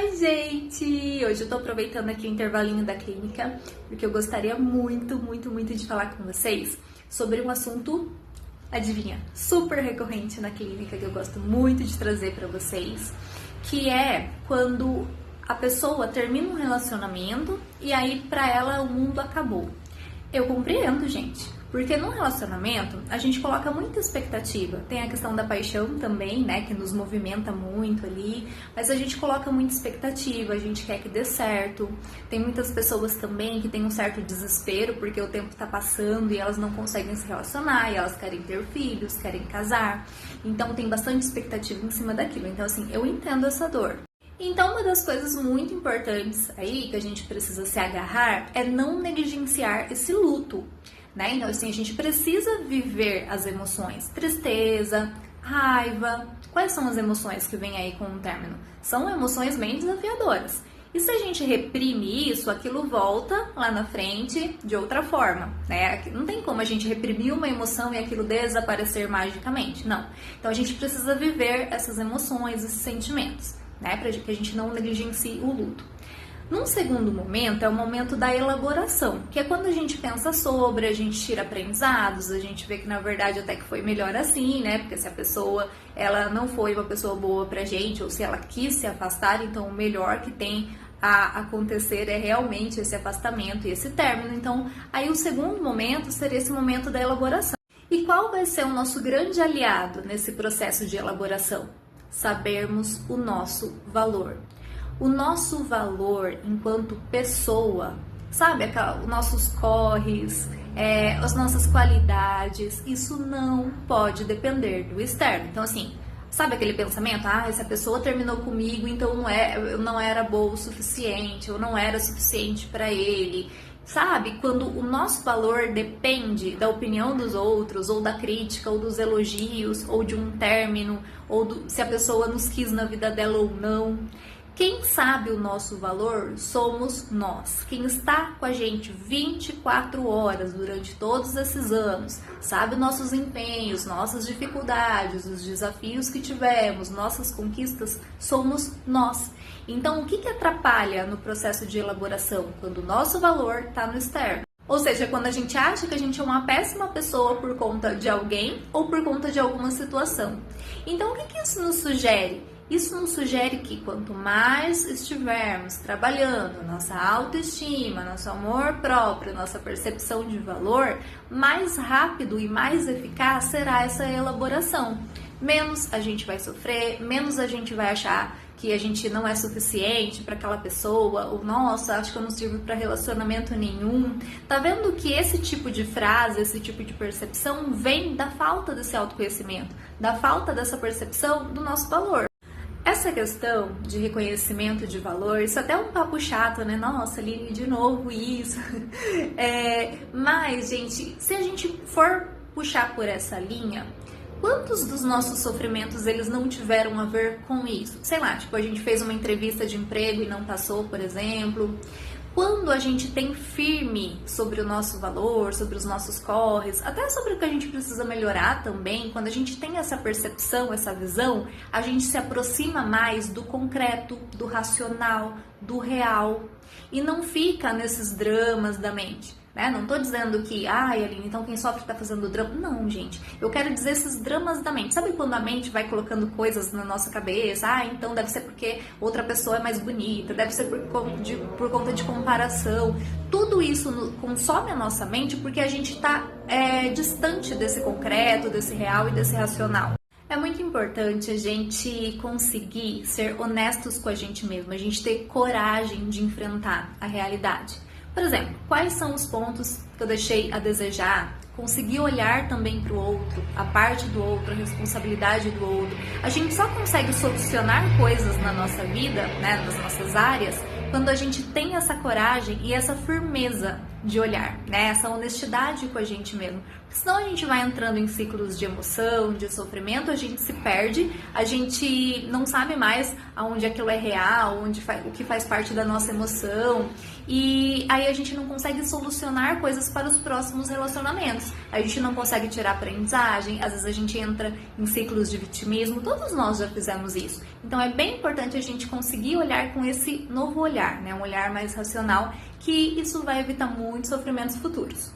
Oi, gente! Hoje eu tô aproveitando aqui o intervalinho da clínica, porque eu gostaria muito de falar com vocês sobre um assunto, adivinha, super recorrente na clínica, que eu gosto muito de trazer pra vocês, que é quando a pessoa termina um relacionamento e aí pra ela o mundo acabou. Eu compreendo, gente, porque no relacionamento a gente coloca muita expectativa. Tem a questão da paixão também, né, que nos movimenta muito ali, mas a gente coloca muita expectativa, a gente quer que dê certo. Tem muitas pessoas também que têm um certo desespero porque o tempo tá passando e elas não conseguem se relacionar, e elas querem ter filhos, querem casar. Então tem bastante expectativa em cima daquilo. Então assim, eu entendo essa dor. Então, uma das coisas muito importantes aí que a gente precisa se agarrar é não negligenciar esse luto, né? Então, assim, a gente precisa viver as emoções, tristeza, raiva. Quais são as emoções que vêm aí com o término? São emoções bem desafiadoras. E se a gente reprime isso, aquilo volta lá na frente de outra forma, né? Não tem como a gente reprimir uma emoção e aquilo desaparecer magicamente, não. Então, a gente precisa viver essas emoções, esses sentimentos, né, para que a gente não negligencie o luto. Num segundo momento é o momento da elaboração, que é quando a gente pensa sobre, a gente tira aprendizados, a gente vê que na verdade até que foi melhor assim, né, porque se a pessoa ela não foi uma pessoa boa pra gente, ou se ela quis se afastar, então o melhor que tem a acontecer é realmente esse afastamento e esse término. Então aí o segundo momento seria esse momento da elaboração. E qual vai ser o nosso grande aliado nesse processo de elaboração? Sabermos o nosso valor. O nosso valor enquanto pessoa, sabe? Os nossos corres, as nossas qualidades, isso não pode depender do externo. Então, assim, sabe aquele pensamento? Ah, essa pessoa terminou comigo, então eu não era boa o suficiente, eu não era suficiente para ele. Sabe, quando o nosso valor depende da opinião dos outros, ou da crítica, ou dos elogios, ou de um término, ou se a pessoa nos quis na vida dela ou não. Quem sabe o nosso valor somos nós. Quem está com a gente 24 horas durante todos esses anos, sabe nossos empenhos, nossas dificuldades, os desafios que tivemos, nossas conquistas, somos nós. Então, o que atrapalha no processo de elaboração? Quando o nosso valor está no externo. Ou seja, quando a gente acha que a gente é uma péssima pessoa por conta de alguém ou por conta de alguma situação. Então, o que isso nos sugere? Isso nos sugere que quanto mais estivermos trabalhando nossa autoestima, nosso amor próprio, nossa percepção de valor, mais rápido e mais eficaz será essa elaboração. Menos a gente vai sofrer, menos a gente vai achar que a gente não é suficiente para aquela pessoa, ou nossa, acho que eu não sirvo para relacionamento nenhum. Tá vendo que esse tipo de frase, esse tipo de percepção vem da falta desse autoconhecimento, da falta dessa percepção do nosso valor. Essa questão de reconhecimento de valor, isso até é um papo chato, né? Nossa, Aline, de novo isso. Mas, gente, se a gente for puxar por essa linha, quantos dos nossos sofrimentos eles não tiveram a ver com isso? Sei lá, tipo, a gente fez uma entrevista de emprego e não passou, por exemplo. Quando a gente tem firme sobre o nosso valor, sobre os nossos corres, até sobre o que a gente precisa melhorar também, quando a gente tem essa percepção, essa visão, a gente se aproxima mais do concreto, do racional, do real e não fica nesses dramas da mente. Né? Não tô dizendo que, Aline, então quem sofre tá fazendo drama. Não, gente. Eu quero dizer esses dramas da mente. Sabe quando a mente vai colocando coisas na nossa cabeça? Então deve ser porque outra pessoa é mais bonita, deve ser por conta de comparação. Tudo isso consome a nossa mente porque a gente tá distante desse concreto, desse real e desse racional. É muito importante a gente conseguir ser honestos com a gente mesmo, a gente ter coragem de enfrentar a realidade. Por exemplo, quais são os pontos que eu deixei a desejar? Conseguir olhar também para o outro, a parte do outro, a responsabilidade do outro. A gente só consegue solucionar coisas na nossa vida, né, nas nossas áreas, quando a gente tem essa coragem e essa firmeza de olhar, né? Essa honestidade com a gente mesmo. Porque senão a gente vai entrando em ciclos de emoção, de sofrimento, a gente se perde, a gente não sabe mais aonde aquilo é real, o que faz parte da nossa emoção, e aí a gente não consegue solucionar coisas para os próximos relacionamentos. A gente não consegue tirar aprendizagem, às vezes a gente entra em ciclos de vitimismo, todos nós já fizemos isso. Então é bem importante a gente conseguir olhar com esse novo olhar, né? Um olhar mais racional, que isso vai evitar muitos sofrimentos futuros.